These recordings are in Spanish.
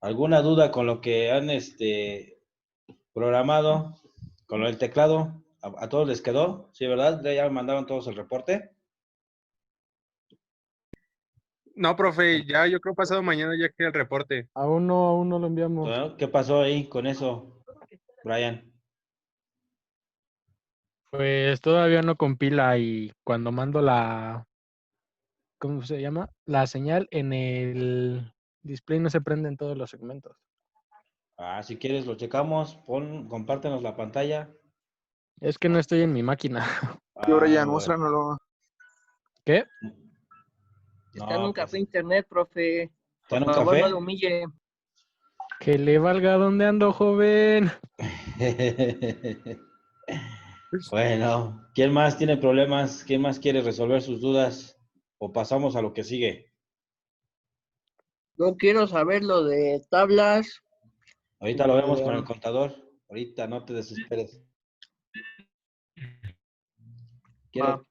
¿Alguna duda con lo que han programado? Con lo del teclado, ¿a todos les quedó? ¿Sí, verdad? ¿Ya mandaron todos el reporte? No, profe, ya yo creo pasado mañana ya queda el reporte. Aún no lo enviamos. Bueno, ¿qué pasó ahí con eso, Brian? Pues todavía no compila y cuando mando ¿cómo se llama? La señal en el display no se prenden todos los segmentos. Ah, si quieres lo checamos, compártenos la pantalla. Es que no estoy en mi máquina. Y ahora ya, Bueno. muéstranoslo. ¿Qué? Está en No, un pues, café internet, profe. ¿está en Por un favor, no café? lo humille. Que le valga donde ando, joven. Bueno, ¿quién más tiene problemas? ¿Quién más quiere resolver sus dudas? ¿O pasamos a lo que sigue? Yo quiero saber lo de tablas. Ahorita lo vemos con el contador. Ahorita, no te desesperes. Va. Quiero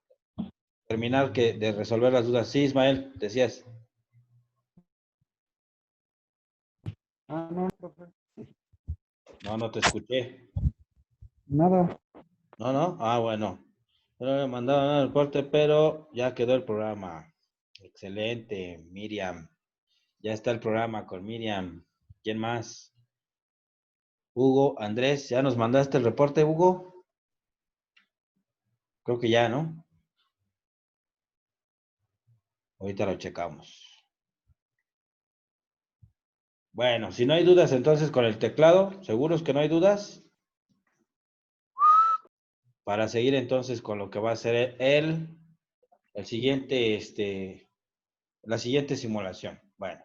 terminar de resolver las dudas. Sí, Ismael, decías. No, profe. No, no te escuché. Nada. No. Ah, bueno. No le mandaron el reporte, pero ya quedó el programa. Excelente, Miriam. Ya está el programa con Miriam. ¿Quién más? Hugo, Andrés, ¿ya nos mandaste el reporte, Hugo? Creo que ya, ¿no? Ahorita lo checamos. Bueno, si no hay dudas entonces con el teclado, ¿seguros que no hay dudas? Para seguir entonces con lo que va a ser el siguiente, la siguiente simulación. Bueno,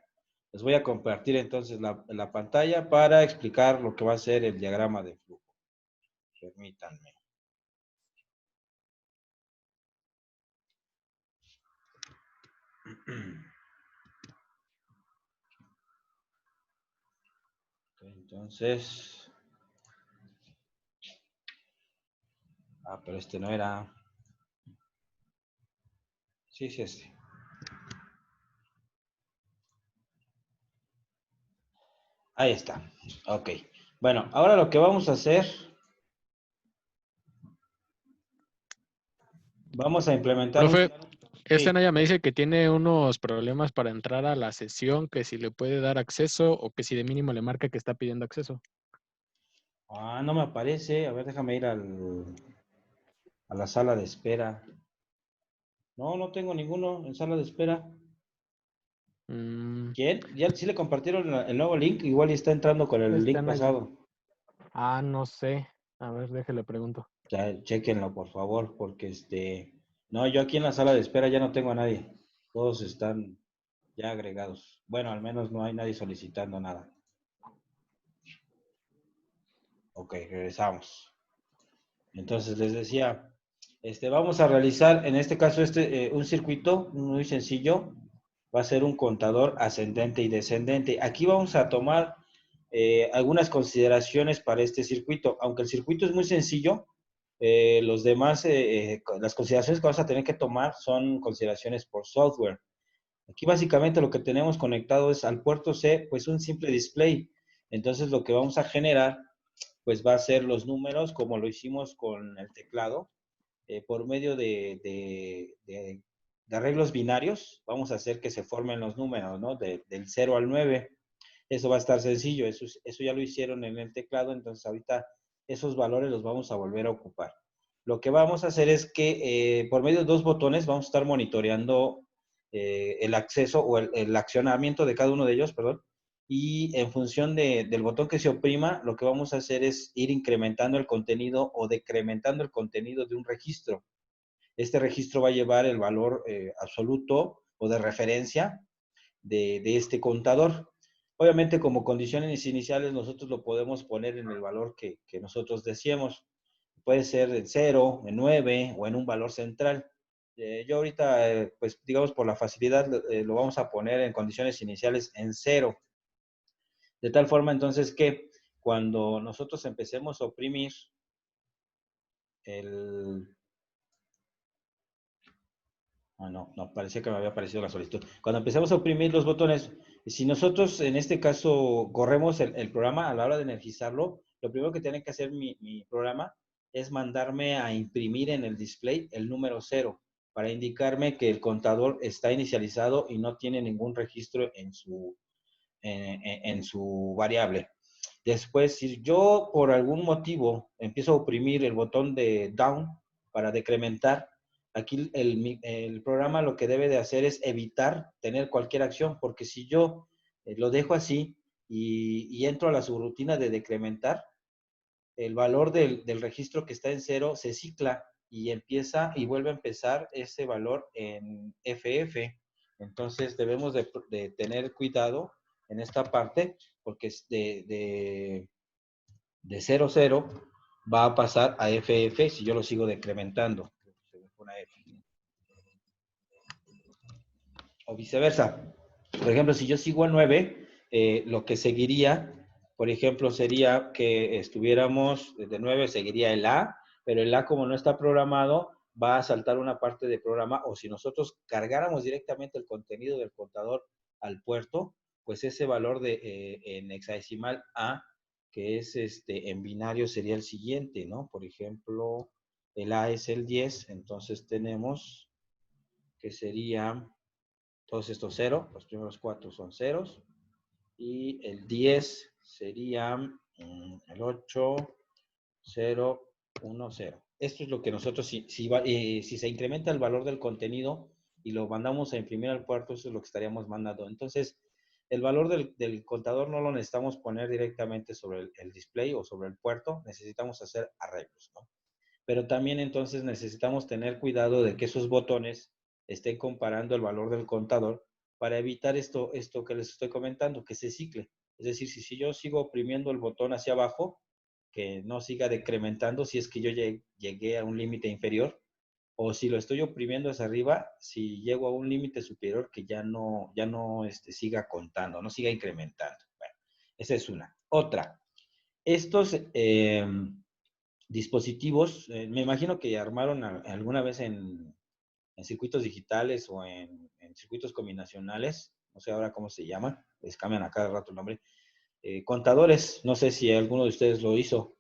les voy a compartir entonces la pantalla para explicar lo que va a ser el diagrama de flujo. Permítanme. Entonces, pero este no era. Sí, sí, este. Ahí está. Ok. Bueno, ahora lo que vamos a hacer, vamos a implementar Profe, Sí. Naya me dice que tiene unos problemas para entrar a la sesión, que si le puede dar acceso o que si de mínimo le marca que está pidiendo acceso. No me aparece. A ver, déjame ir a la sala de espera. No, no tengo ninguno en sala de espera. Mm, ¿Quién? ¿Ya sí le compartieron el nuevo link? Igual y está entrando con el link Naya. pasado. No sé. A ver, déjele pregunto. Ya, chéquenlo, por favor, porque no, yo aquí en la sala de espera ya no tengo a nadie. Todos están ya agregados. Bueno, al menos no hay nadie solicitando nada. Ok, regresamos. Entonces les decía, vamos a realizar en este caso un circuito muy sencillo. Va a ser un contador ascendente y descendente. Aquí vamos a tomar algunas consideraciones para este circuito. Aunque el circuito es muy sencillo, los demás, las consideraciones que vamos a tener que tomar son consideraciones por software. Aquí básicamente lo que tenemos conectado es al puerto C, pues un simple display. Entonces lo que vamos a generar, pues va a ser los números como lo hicimos con el teclado, por medio de arreglos binarios, vamos a hacer que se formen los números, ¿no? Del 0 al 9. Eso va a estar sencillo, eso ya lo hicieron en el teclado, entonces ahorita esos valores los vamos a volver a ocupar. Lo que vamos a hacer es que por medio de dos botones vamos a estar monitoreando el acceso o el accionamiento de cada uno de ellos, perdón, y en función del botón que se oprima, lo que vamos a hacer es ir incrementando el contenido o decrementando el contenido de un registro. Este registro va a llevar el valor absoluto o de referencia de este contador. Obviamente, como condiciones iniciales, nosotros lo podemos poner en el valor que nosotros deseemos. Puede ser en 0, en 9 o en un valor central. Yo ahorita, pues digamos por la facilidad, lo vamos a poner en condiciones iniciales en 0. De tal forma entonces que cuando nosotros empecemos a oprimir el... no, parecía que me había aparecido la solicitud. Cuando empecemos a oprimir los botones, Si nosotros en este caso corremos el programa a la hora de energizarlo, lo primero que tiene que hacer mi programa es mandarme a imprimir en el display el número 0 para indicarme que el contador está inicializado y no tiene ningún registro en su variable. Después, si yo por algún motivo empiezo a oprimir el botón de down para decrementar, aquí el programa lo que debe de hacer es evitar tener cualquier acción, porque si yo lo dejo así y entro a la subrutina de decrementar, el valor del registro que está en 0 se cicla y empieza y vuelve a empezar ese valor en FF. Entonces debemos de tener cuidado en esta parte porque es de 0, 0 va a pasar a FF si yo lo sigo decrementando. O viceversa. Por ejemplo, si yo sigo a 9, lo que seguiría, por ejemplo, sería que estuviéramos de 9, seguiría el A, pero el A como no está programado, va a saltar una parte de programa, o si nosotros cargáramos directamente el contenido del contador al puerto, pues ese valor en hexadecimal A, que es en binario, sería el siguiente, ¿no? Por ejemplo, el A es el 10, entonces tenemos que sería todos estos 0, los primeros 4 son ceros, y el 10 sería el 8, 0, 1, 0. Esto es lo que nosotros, si se incrementa el valor del contenido y lo mandamos a imprimir al puerto, eso es lo que estaríamos mandando. Entonces, el valor del contador no lo necesitamos poner directamente sobre el display o sobre el puerto, necesitamos hacer arreglos, ¿no? Pero también entonces necesitamos tener cuidado de que esos botones estén comparando el valor del contador para evitar esto que les estoy comentando, que se cicle. Es decir, si yo sigo oprimiendo el botón hacia abajo, que no siga decrementando si es que yo llegué a un límite inferior, o si lo estoy oprimiendo hacia arriba, si llego a un límite superior que ya no siga contando, no siga incrementando. Bueno, esa es una. Otra, estos dispositivos, me imagino que armaron alguna vez en circuitos digitales o en circuitos combinacionales, no sé ahora cómo se llama, les cambian a cada rato el nombre, contadores, no sé si alguno de ustedes lo hizo.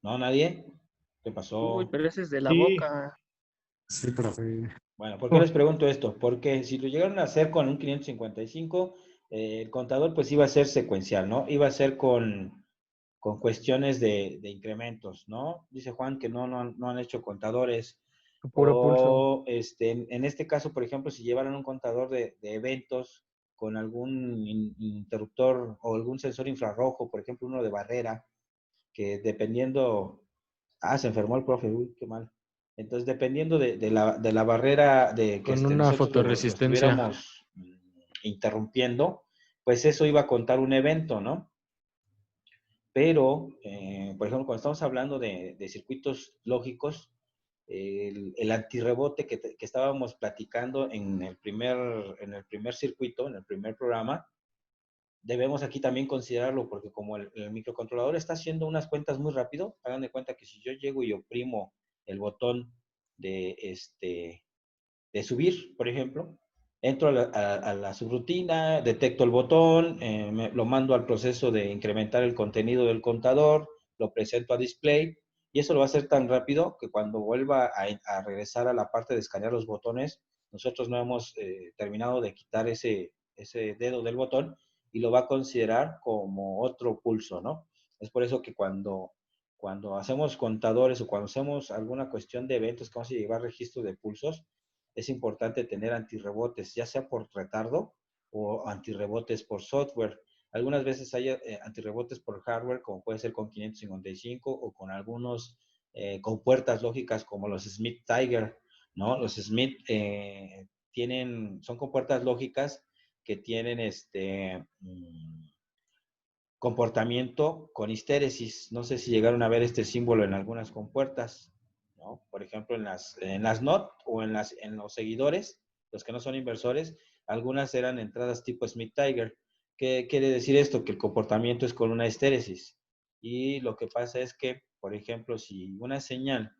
¿No? ¿Nadie? ¿Qué pasó? Uy, pero ese es de la Sí, boca. sí, profe. Bueno, ¿por qué les pregunto esto? Porque si lo llegaron a hacer con un 555, el contador pues iba a ser secuencial, ¿no? Iba a ser con cuestiones de incrementos, ¿no? Dice Juan que no han hecho contadores. Puro pulso. O en este caso, por ejemplo, si llevaran un contador de eventos con algún interruptor o algún sensor infrarrojo, por ejemplo, uno de barrera, que dependiendo... Ah, se enfermó el profe, uy, qué mal. Entonces, dependiendo de la barrera de que Con una nosotros lo fotoresistencia. estuviéramos interrumpiendo, pues eso iba a contar un evento, ¿no? Pero, por ejemplo, cuando estamos hablando de circuitos lógicos, el antirrebote que estábamos platicando en el primer circuito, en el primer programa, debemos aquí también considerarlo, porque como el microcontrolador está haciendo unas cuentas muy rápido, hagan de cuenta que si yo llego y oprimo el botón de subir, por ejemplo, entro a la subrutina, detecto el botón, lo mando al proceso de incrementar el contenido del contador, lo presento a display, y eso lo va a hacer tan rápido que cuando vuelva a regresar a la parte de escanear los botones, nosotros no hemos terminado de quitar ese dedo del botón y lo va a considerar como otro pulso, ¿no? Es por eso que cuando hacemos contadores o cuando hacemos alguna cuestión de eventos que vamos a llevar registro de pulsos, es importante tener antirrebotes, ya sea por retardo o antirrebotes por software. Algunas veces hay antirrebotes por hardware, como puede ser con 555 o con algunos con puertas lógicas como los Smith Tiger, ¿no? Los Smith son con puertas lógicas que tienen comportamiento con histéresis. No sé si llegaron a ver este símbolo en algunas compuertas, ¿no? Por ejemplo, en las NOT o en los seguidores, los que no son inversores, algunas eran entradas tipo Smith Tiger. ¿Qué quiere decir esto? Que el comportamiento es con una histéresis. Y lo que pasa es que, por ejemplo, si una señal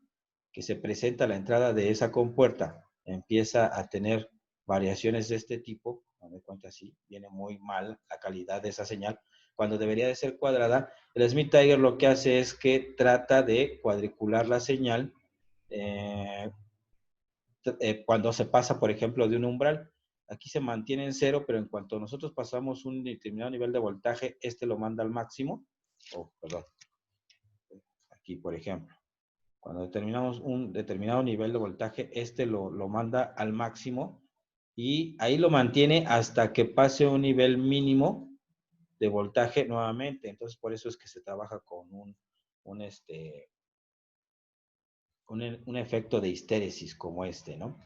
que se presenta a la entrada de esa compuerta empieza a tener variaciones de este tipo, me cuenta así, viene muy mal la calidad de esa señal, cuando debería de ser cuadrada. El Smith Tiger lo que hace es que trata de cuadricular la señal cuando se pasa, por ejemplo, de un umbral. Aquí se mantiene en cero, pero en cuanto nosotros pasamos un determinado nivel de voltaje, este lo manda al máximo. Perdón. Aquí, por ejemplo. Cuando determinamos un determinado nivel de voltaje, este lo manda al máximo y ahí lo mantiene hasta que pase un nivel mínimo de voltaje nuevamente. Entonces, por eso es que se trabaja con un efecto de histéresis como este, ¿no?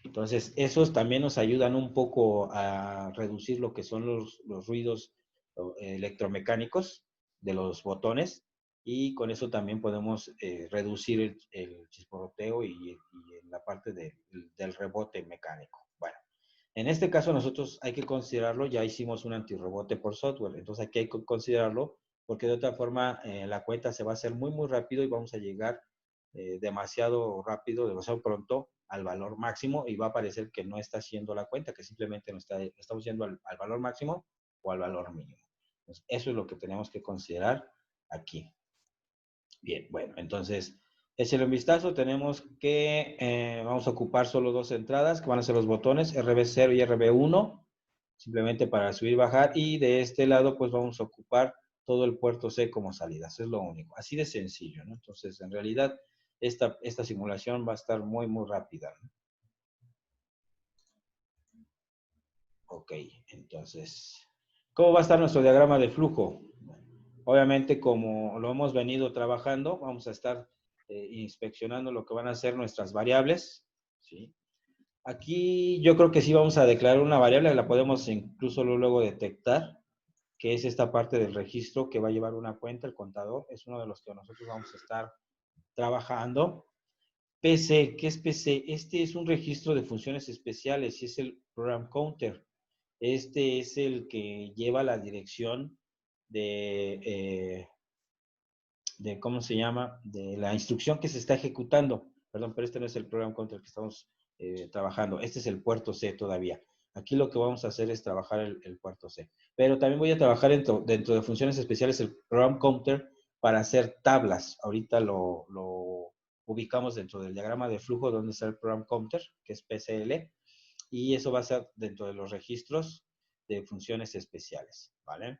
Entonces, esos también nos ayudan un poco a reducir lo que son los ruidos electromecánicos de los botones y con eso también podemos reducir el chisporroteo y la parte del rebote mecánico. Bueno, en este caso nosotros hay que considerarlo, ya hicimos un antirrebote por software, entonces aquí hay que considerarlo porque de otra forma la cuenta se va a hacer muy, muy rápido y vamos a llegar demasiado rápido, demasiado pronto al valor máximo y va a parecer que no está haciendo la cuenta, que simplemente no estamos yendo al valor máximo o al valor mínimo. Entonces, eso es lo que tenemos que considerar aquí. Bien, bueno, entonces, échale un vistazo. Tenemos que, vamos a ocupar solo dos entradas, que van a ser los botones RB0 y RB1, simplemente para subir y bajar. Y de este lado, pues vamos a ocupar todo el puerto C como salida. Eso es lo único. Así de sencillo, ¿no? Entonces, en realidad, esta simulación va a estar muy, muy rápida, ¿no? Ok, entonces, ¿cómo va a estar nuestro diagrama de flujo? Obviamente, como lo hemos venido trabajando, vamos a estar inspeccionando lo que van a ser nuestras variables, ¿sí? Aquí yo creo que sí vamos a declarar una variable, la podemos incluso luego detectar, que es esta parte del registro que va a llevar una cuenta, el contador, es uno de los que nosotros vamos a estar trabajando. PC, ¿qué es PC? Este es un registro de funciones especiales y es el Program Counter. Este es el que lleva la dirección de ¿cómo se llama? De la instrucción que se está ejecutando. Perdón, pero este no es el programa contra el que estamos trabajando. Este es el puerto C todavía. Aquí lo que vamos a hacer es trabajar el puerto C. Pero también voy a trabajar dentro de funciones especiales el program counter para hacer tablas. Ahorita lo ubicamos dentro del diagrama de flujo donde está el program counter, que es PCL, y eso va a ser dentro de los registros de funciones especiales, ¿vale?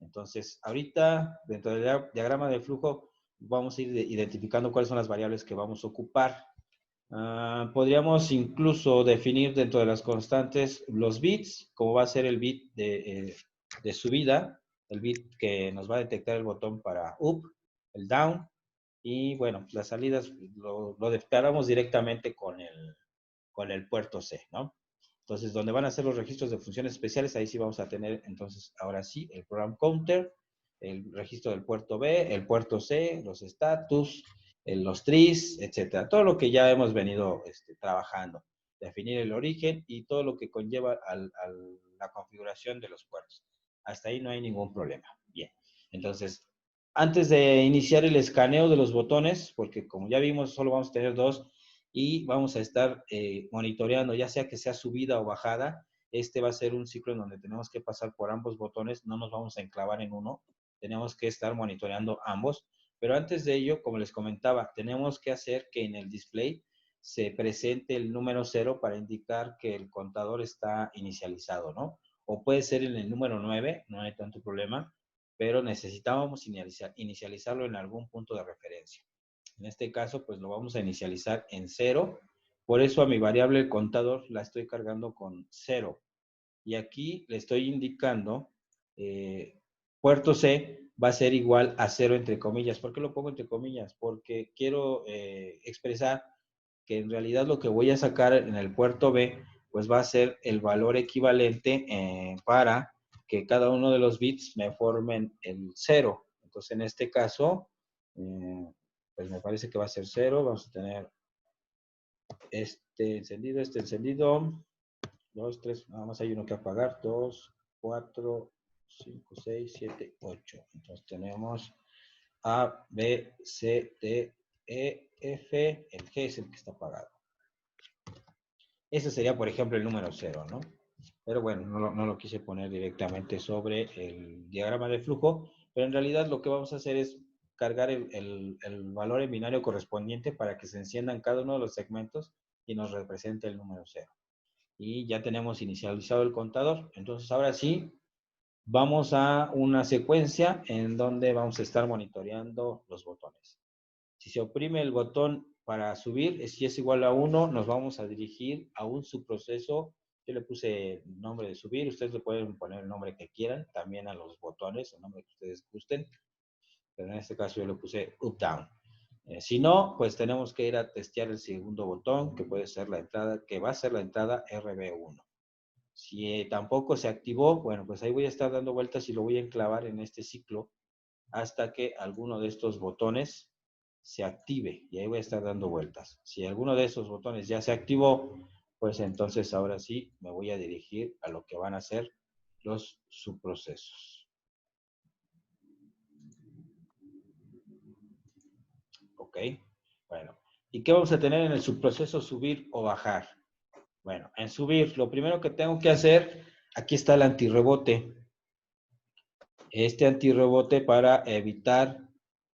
Entonces, ahorita, dentro del diagrama de flujo, vamos a ir identificando cuáles son las variables que vamos a ocupar. Podríamos incluso definir dentro de las constantes los bits, como va a ser el bit de subida, el bit que nos va a detectar el botón para up, el down, y bueno, las salidas lo declaramos directamente con el puerto C, ¿no? Entonces, donde van a ser los registros de funciones especiales, ahí sí vamos a tener, entonces, ahora sí, el program counter, el registro del puerto B, el puerto C, los status, los trees, etcétera. Todo lo que ya hemos venido trabajando. Definir el origen y todo lo que conlleva a la configuración de los puertos. Hasta ahí no hay ningún problema. Bien. Entonces, antes de iniciar el escaneo de los botones, porque como ya vimos, solo vamos a tener dos, y vamos a estar monitoreando, ya sea que sea subida o bajada. Este va a ser un ciclo en donde tenemos que pasar por ambos botones, no nos vamos a enclavar en uno, tenemos que estar monitoreando ambos. Pero antes de ello, como les comentaba, tenemos que hacer que en el display se presente el número 0 para indicar que el contador está inicializado, ¿no? O puede ser en el número 9, no hay tanto problema, pero necesitábamos inicializarlo en algún punto de referencia. En este caso, pues lo vamos a inicializar en 0. Por eso a mi variable el contador la estoy cargando con 0. Y aquí le estoy indicando puerto C va a ser igual a 0 entre comillas. ¿Por qué lo pongo entre comillas? Porque quiero expresar que en realidad lo que voy a sacar en el puerto B pues va a ser el valor equivalente para que cada uno de los bits me formen el 0. Entonces en este caso pues me parece que va a ser 0. Vamos a tener este encendido, 2, 3, nada más hay uno que apagar, 2, 4, 5, 6, 7, 8. Entonces tenemos A, B, C, D, E, F, el G es el que está apagado. Ese sería, por ejemplo, el número 0, ¿no? Pero bueno, no lo quise poner directamente sobre el diagrama de flujo, pero en realidad lo que vamos a hacer es cargar el valor en binario correspondiente para que se enciendan cada uno de los segmentos y nos represente el número 0. Y ya tenemos inicializado el contador. Entonces, ahora sí, vamos a una secuencia en donde vamos a estar monitoreando los botones. Si se oprime el botón para subir, si es igual a 1, nos vamos a dirigir a un subproceso. Yo le puse el nombre de subir, ustedes le pueden poner el nombre que quieran, también a los botones, el nombre que ustedes gusten, pero en este caso yo le puse up down. Si no, pues tenemos que ir a testear el segundo botón, que puede ser la entrada, que va a ser la entrada RB1. Si tampoco se activó, bueno, pues ahí voy a estar dando vueltas y lo voy a enclavar en este ciclo hasta que alguno de estos botones se active y ahí voy a estar dando vueltas. Si alguno de esos botones ya se activó, pues entonces ahora sí me voy a dirigir a lo que van a ser los subprocesos. Ok, bueno. ¿Y qué vamos a tener en el subproceso subir o bajar? Bueno, en subir, lo primero que tengo que hacer, aquí está el antirrebote. Este antirrebote para evitar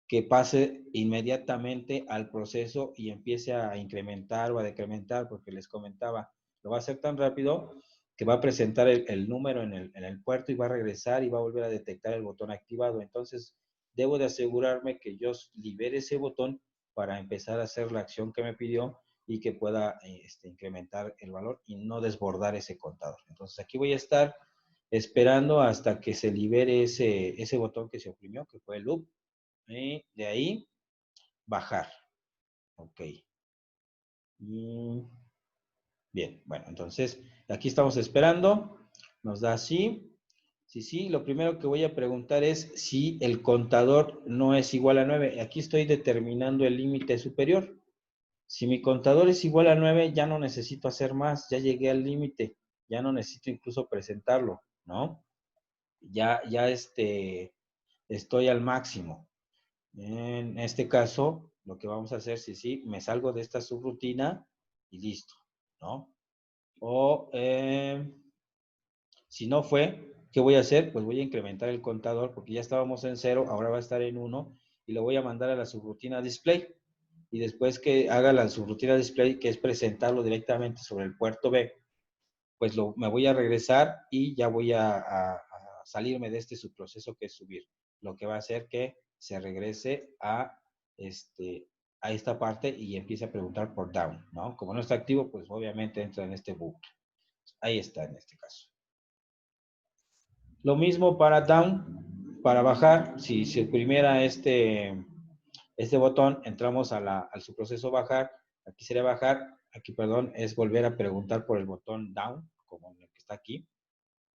que pase inmediatamente al proceso y empiece a incrementar o a decrementar, porque les comentaba, lo va a hacer tan rápido que va a presentar el número en el puerto y va a regresar y va a volver a detectar el botón activado. Entonces, debo de asegurarme que yo libere ese botón para empezar a hacer la acción que me pidió y que pueda incrementar el valor y no desbordar ese contador. Entonces, aquí voy a estar esperando hasta que se libere ese botón que se oprimió, que fue el loop. Y de ahí, bajar. Ok. Bien, bueno, entonces aquí estamos esperando. Nos da sí. Sí, lo primero que voy a preguntar es si el contador no es igual a 9. Aquí estoy determinando el límite superior. Si mi contador es igual a 9, ya no necesito hacer más. Ya llegué al límite. Ya no necesito incluso presentarlo, ¿no? Ya estoy al máximo. En este caso, lo que vamos a hacer, sí, me salgo de esta subrutina y listo, ¿no? O si no fue, ¿qué voy a hacer? Pues voy a incrementar el contador porque ya estábamos en 0, ahora va a estar en 1 y lo voy a mandar a la subrutina display. Y después que haga la subrutina display, que es presentarlo directamente sobre el puerto B, pues me voy a regresar y ya voy a salirme de este subproceso que es subir. Lo que va a hacer que se regrese a esta parte y empiece a preguntar por down, ¿no? Como no está activo, pues obviamente entra en este bucle. Ahí está en este caso. Lo mismo para down, para bajar, si se oprimiera este botón, entramos al subproceso bajar, aquí sería bajar, aquí perdón, es volver a preguntar por el botón down, como el que está aquí.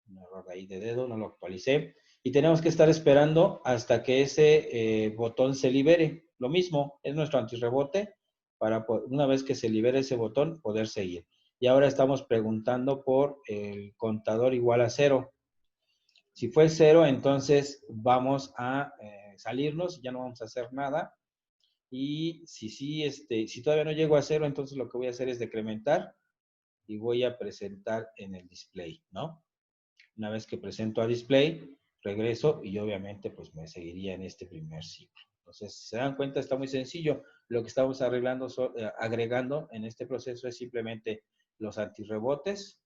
Un error ahí de dedo, no lo actualicé. Y tenemos que estar esperando hasta que ese botón se libere. Lo mismo, es nuestro antirrebote para una vez que se libere ese botón, poder seguir. Y ahora estamos preguntando por el contador igual a 0. Si fue 0, entonces vamos a salirnos, ya no vamos a hacer nada. Y si todavía no llego a 0, entonces lo que voy a hacer es decrementar y voy a presentar en el display, ¿no? Una vez que presento a display, regreso y obviamente pues me seguiría en este primer ciclo. Entonces, si se dan cuenta, está muy sencillo. Lo que estamos agregando en este proceso es simplemente los antirrebotes,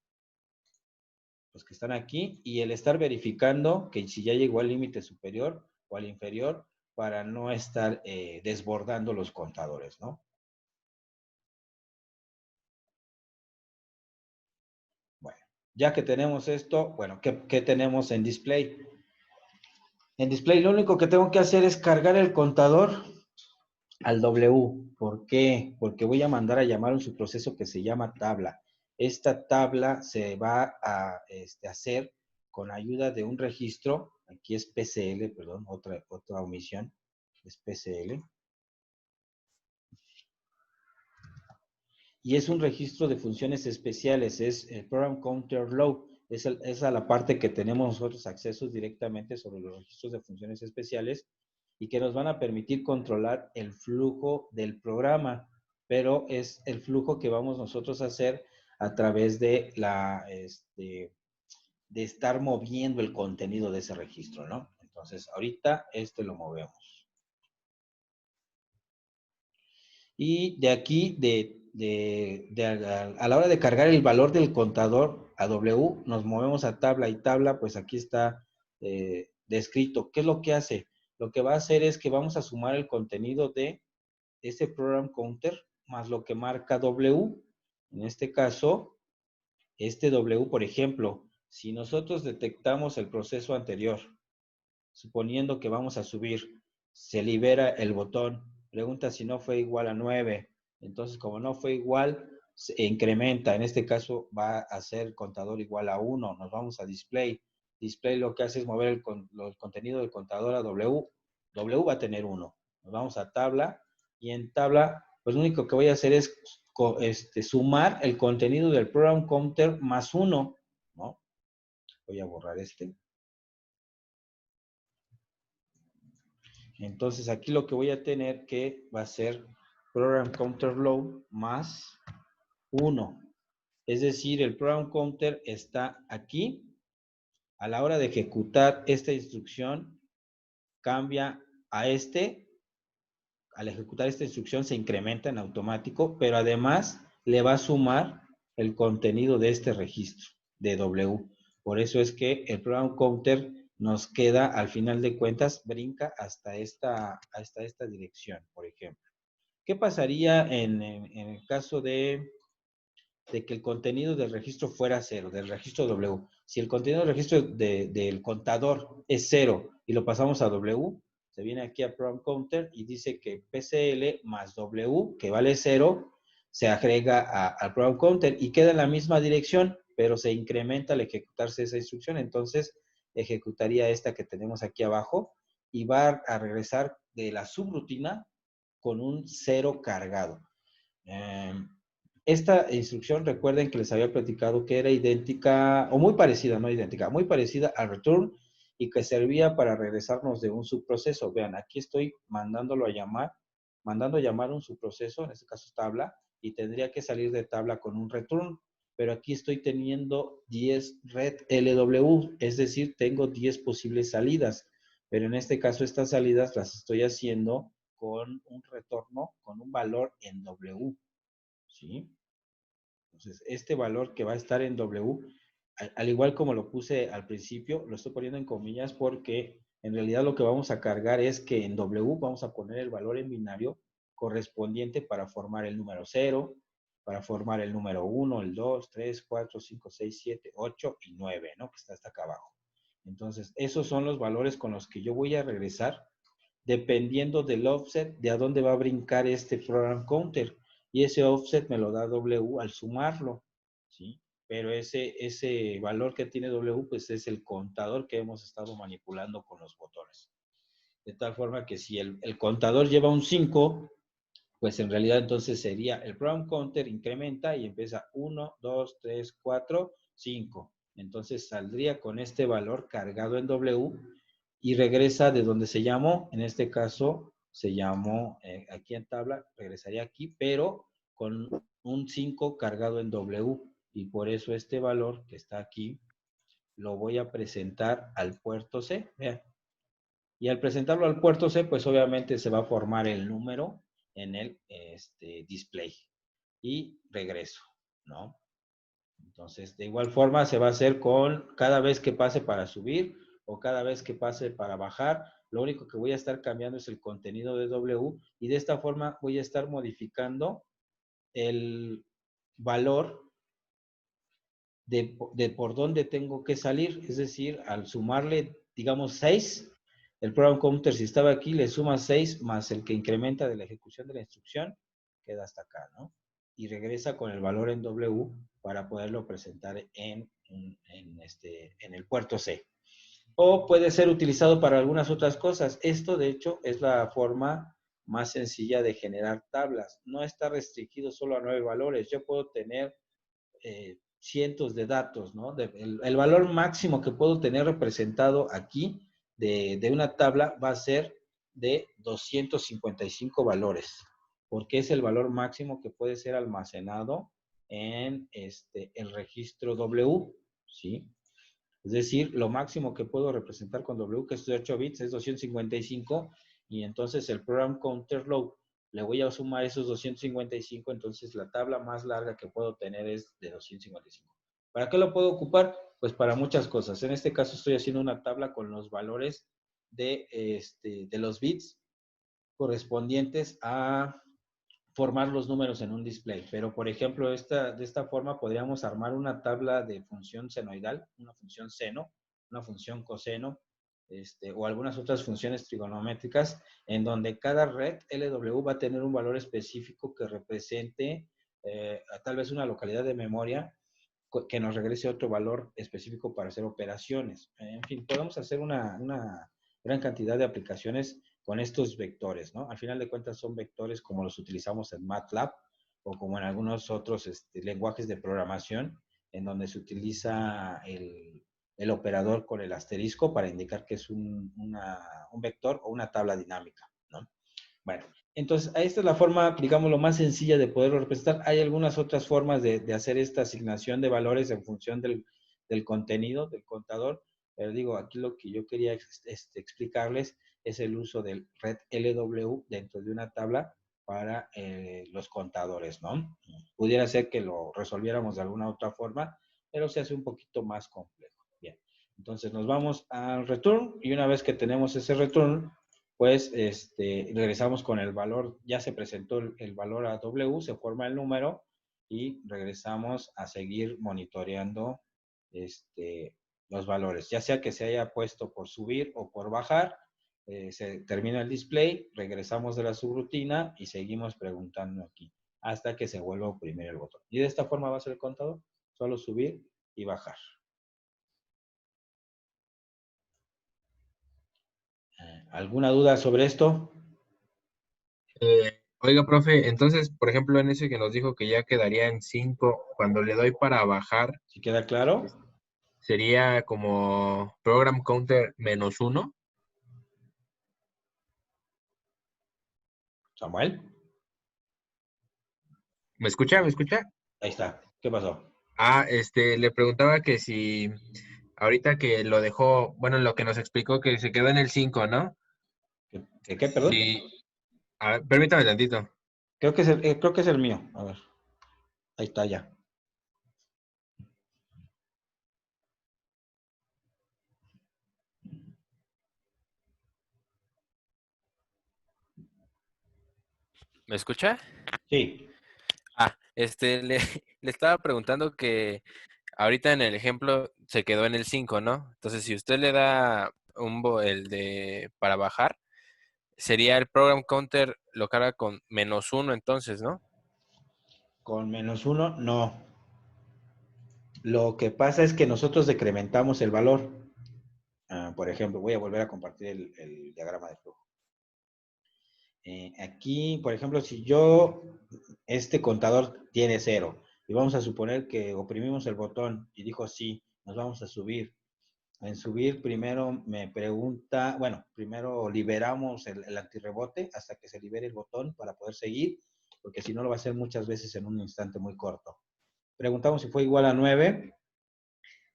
los que están aquí, y el estar verificando que si ya llegó al límite superior o al inferior para no estar desbordando los contadores, ¿no? Bueno, ya que tenemos esto, bueno, ¿qué tenemos en display? En display lo único que tengo que hacer es cargar el contador al W. ¿Por qué? Porque voy a mandar a llamar un subproceso que se llama tabla. Esta tabla se va a hacer con ayuda de un registro. Aquí es PCL, perdón, otra omisión. Es PCL. Y es un registro de funciones especiales. Es el Program Counter Low. Es a la parte que tenemos nosotros accesos directamente sobre los registros de funciones especiales y que nos van a permitir controlar el flujo del programa, pero es el flujo que vamos nosotros a hacer a través de de estar moviendo el contenido de ese registro, ¿no? Entonces, ahorita lo movemos. Y de aquí, a la hora de cargar el valor del contador a W, nos movemos a tabla, y tabla, pues aquí está descrito. ¿Qué es lo que hace? Lo que va a hacer es que vamos a sumar el contenido de este program counter más lo que marca W. En este caso, este W, por ejemplo, si nosotros detectamos el proceso anterior, suponiendo que vamos a subir, se libera el botón, pregunta si no fue igual a 9. Entonces, como no fue igual, se incrementa. En este caso va a ser contador igual a 1. Nos vamos a display. Display lo que hace es mover el contenido del contador a W. W va a tener 1. Nos vamos a tabla, y en tabla, pues lo único que voy a hacer es sumar el contenido del program counter más 1, ¿no? Voy a borrar Entonces, aquí lo que voy a tener que va a ser program counter low más 1. Es decir, el program counter está aquí. A la hora de ejecutar esta instrucción, cambia a al ejecutar esta instrucción se incrementa en automático, pero además le va a sumar el contenido de este registro de W. Por eso es que el program counter nos queda, al final de cuentas, brinca hasta esta dirección, por ejemplo. ¿Qué pasaría en el caso de que el contenido del registro fuera 0, del registro W? Si el contenido del registro del contador es 0 y lo pasamos a W, se viene aquí a program counter y dice que PCL más W, que vale 0, se agrega al program counter y queda en la misma dirección, pero se incrementa al ejecutarse esa instrucción. Entonces, ejecutaría esta que tenemos aquí abajo y va a regresar de la subrutina con un 0 cargado. Esta instrucción, recuerden que les había platicado que era idéntica, o muy parecida, no idéntica, muy parecida al return, y que servía para regresarnos de un subproceso. Vean, aquí estoy mandando a llamar un subproceso, en este caso tabla, y tendría que salir de tabla con un return, pero aquí estoy teniendo 10 red LW, es decir, tengo 10 posibles salidas, pero en este caso estas salidas las estoy haciendo con un retorno, con un valor en W, ¿sí? Entonces, este valor que va a estar en W, al igual como lo puse al principio, lo estoy poniendo en comillas porque en realidad lo que vamos a cargar es que en W vamos a poner el valor en binario correspondiente para formar el número 0, para formar el número 1, el 2, 3, 4, 5, 6, 7, 8 y 9, ¿no? Que está hasta acá abajo. Entonces, esos son los valores con los que yo voy a regresar dependiendo del offset de a dónde va a brincar este program counter. Y ese offset me lo da W al sumarlo, ¿sí? Pero ese valor que tiene W, pues es el contador que hemos estado manipulando con los botones. De tal forma que si el contador lleva un 5, pues en realidad entonces sería el program counter incrementa y empieza 1, 2, 3, 4, 5. Entonces saldría con este valor cargado en W y regresa de donde se llamó. En este caso se llamó aquí en tabla, regresaría aquí, pero con un 5 cargado en W. Y por eso este valor que está aquí lo voy a presentar al puerto C. Vean. Y al presentarlo al puerto C, pues obviamente se va a formar el número en el display. Y regreso, ¿no? Entonces, de igual forma se va a hacer con cada vez que pase para subir o cada vez que pase para bajar. Lo único que voy a estar cambiando es el contenido de W y de esta forma voy a estar modificando el valor de por dónde tengo que salir. Es decir, al sumarle, digamos, 6, el program counter si estaba aquí le suma 6 más el que incrementa de la ejecución de la instrucción, queda hasta acá, ¿no? Y regresa con el valor en W para poderlo presentar en el puerto C. O puede ser utilizado para algunas otras cosas. Esto, de hecho, es la forma más sencilla de generar tablas. No está restringido solo a 9 valores. Yo puedo tener cientos de datos, ¿no? El valor máximo que puedo tener representado aquí de una tabla va a ser de 255 valores, porque es el valor máximo que puede ser almacenado en el registro W, ¿sí? Es decir, lo máximo que puedo representar con W, que es de 8 bits, es 255, y entonces el program counter low, le voy a sumar esos 255, entonces la tabla más larga que puedo tener es de 255. ¿Para qué lo puedo ocupar? Pues para muchas cosas. En este caso estoy haciendo una tabla con los valores de los bits correspondientes a formar los números en un display. Pero, por ejemplo, de esta forma podríamos armar una tabla de función senoidal, una función seno, una función coseno, o algunas otras funciones trigonométricas, en donde cada red LW va a tener un valor específico que represente tal vez una localidad de memoria que nos regrese otro valor específico para hacer operaciones. En fin, podemos hacer una gran cantidad de aplicaciones con estos vectores, ¿no? Al final de cuentas son vectores como los utilizamos en MATLAB o como en algunos otros lenguajes de programación en donde se utiliza el operador con el asterisco para indicar que es un vector o una tabla dinámica, ¿no? Bueno, entonces esta es la forma, digamos, lo más sencilla de poderlo representar. Hay algunas otras formas de hacer esta asignación de valores en función del contenido, del contador, pero digo, aquí lo que yo quería explicarles es el uso del red LW dentro de una tabla para los contadores, ¿no? Pudiera ser que lo resolviéramos de alguna otra forma, pero se hace un poquito más complejo. Bien, entonces nos vamos al return y una vez que tenemos ese return, pues regresamos con el valor, ya se presentó el valor a W, se forma el número y regresamos a seguir monitoreando los valores, ya sea que se haya puesto por subir o por bajar, se termina el display, regresamos de la subrutina y seguimos preguntando aquí hasta que se vuelva a oprimir el botón. Y de esta forma va a ser el contador, solo subir y bajar. ¿Alguna duda sobre esto? Oiga, profe, entonces, por ejemplo, en ese que nos dijo que ya quedaría en 5, cuando le doy para bajar, ¿Sí queda claro? sería como program counter -1. Samuel, ¿Me escucha? ¿Me escucha? ahí está. ¿Qué pasó? Le preguntaba que si ahorita que lo dejó, bueno, lo que nos explicó que se quedó en el 5, ¿no? ¿Qué, perdón? Sí, a ver, permítame tantito. Creo que es el mío. A ver, ahí está ya. ¿Me escucha? Sí, Le estaba preguntando que ahorita en el ejemplo se quedó en el 5, ¿no? Entonces, si usted le da el de para bajar, sería el program counter lo carga con -1 entonces, ¿no? con -1 no. Lo que pasa es que nosotros decrementamos el valor. Por ejemplo, voy a volver a compartir el diagrama de flujo. Aquí, por ejemplo, si este contador tiene 0 y vamos a suponer que oprimimos el botón y dijo sí, nos vamos a subir. En subir primero me pregunta, bueno, primero liberamos el antirrebote hasta que se libere el botón para poder seguir, porque si no lo va a hacer muchas veces en un instante muy corto. Preguntamos si fue igual a 9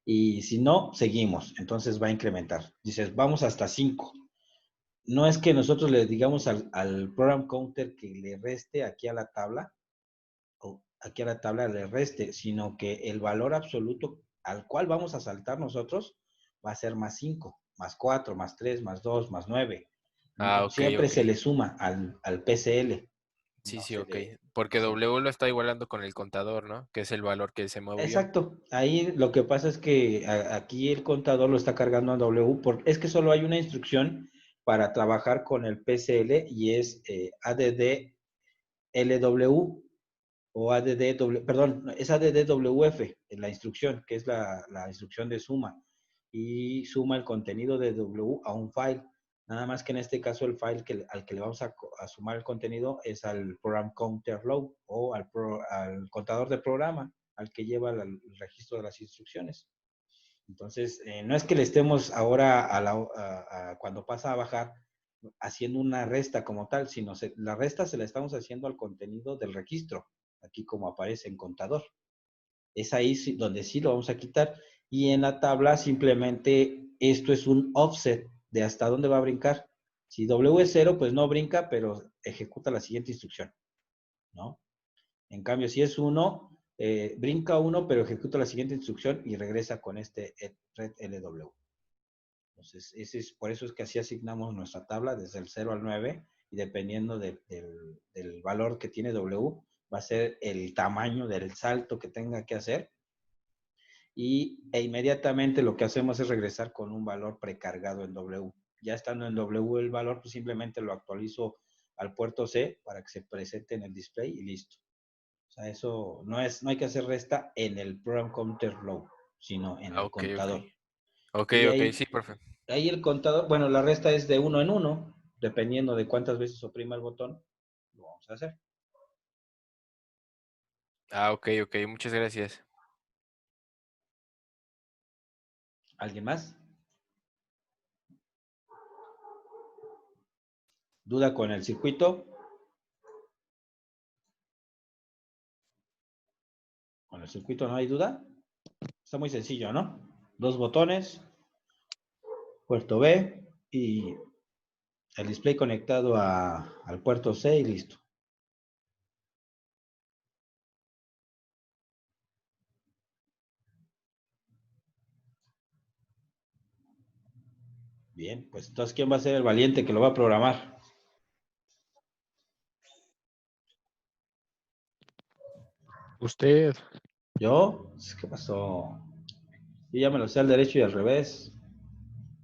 y si no, seguimos. Entonces va a incrementar. Dices, vamos hasta 5. No es que nosotros le digamos al program counter que le reste aquí a la tabla, o aquí a la tabla le reste, sino que el valor absoluto al cual vamos a saltar nosotros va a ser más 5, más 4, más 3, más 2, más 9. Ah, ok, Siempre ok. se le suma al PCL. Sí, No sí, se ok. le, Porque se- W lo está igualando con el contador, ¿no? Que es el valor que se movió. Exacto. Ahí lo que pasa es que aquí el contador lo está cargando a W, es que solo hay una instrucción para trabajar con el PCL y es ADD LW o perdón, es ADDWF, la instrucción, que es la instrucción de suma, y suma el contenido de W a un file. Nada más que en este caso el file al que le vamos a sumar el contenido es al program counter low o al contador de programa, al que lleva el registro de las instrucciones. Entonces, no es que le estemos ahora cuando pasa a bajar haciendo una resta como tal, sino la resta se la estamos haciendo al contenido del registro, aquí como aparece en contador. Es ahí donde sí lo vamos a quitar. Y en la tabla simplemente esto es un offset de hasta dónde va a brincar. Si W es 0, pues no brinca, pero ejecuta la siguiente instrucción, ¿no? En cambio, si es 1, brinca 1, pero ejecuta la siguiente instrucción y regresa con este red LW. Entonces, por eso es que así asignamos nuestra tabla desde el 0 al 9 y dependiendo del valor que tiene W, va a ser el tamaño del salto que tenga que hacer. E inmediatamente lo que hacemos es regresar con un valor precargado en W. Ya estando en W el valor, pues simplemente lo actualizo al puerto C para que se presente en el display y listo. O sea, eso no hay que hacer resta en el program counter flow, sino en el Ok, contador. ok, Y ok, sí, profe. ahí el contador, bueno, la resta es de 1 en 1, dependiendo de cuántas veces oprima el botón, lo vamos a hacer. Ah, ok, muchas gracias. ¿Alguien más? ¿Duda con el circuito? Con el circuito no hay duda. Está muy sencillo, ¿no? 2 botones, puerto B y el display conectado al puerto C y listo. Bien, pues entonces, ¿quién va a ser el valiente que lo va a programar? Usted. ¿Yo? ¿Qué pasó? Yo ya me lo sé al derecho y al revés.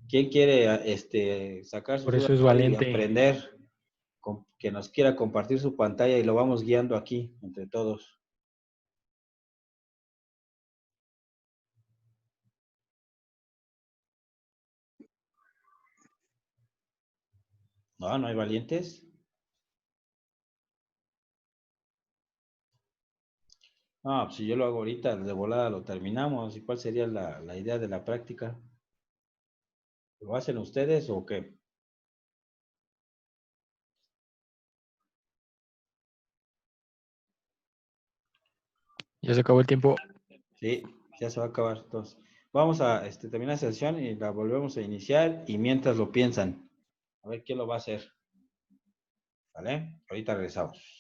¿Quién quiere sacar su Por eso es y valiente. aprender? Que nos quiera compartir su pantalla y lo vamos guiando aquí entre todos. No, no hay valientes. No, pues si yo lo hago ahorita, de volada lo terminamos. ¿Y cuál sería la idea de la práctica? ¿Lo hacen ustedes o qué? Ya se acabó el tiempo. Sí, ya se va a acabar. Entonces, vamos a terminar la sesión y la volvemos a iniciar y mientras lo piensan. A ver quién lo va a hacer. ¿Vale? Ahorita regresamos.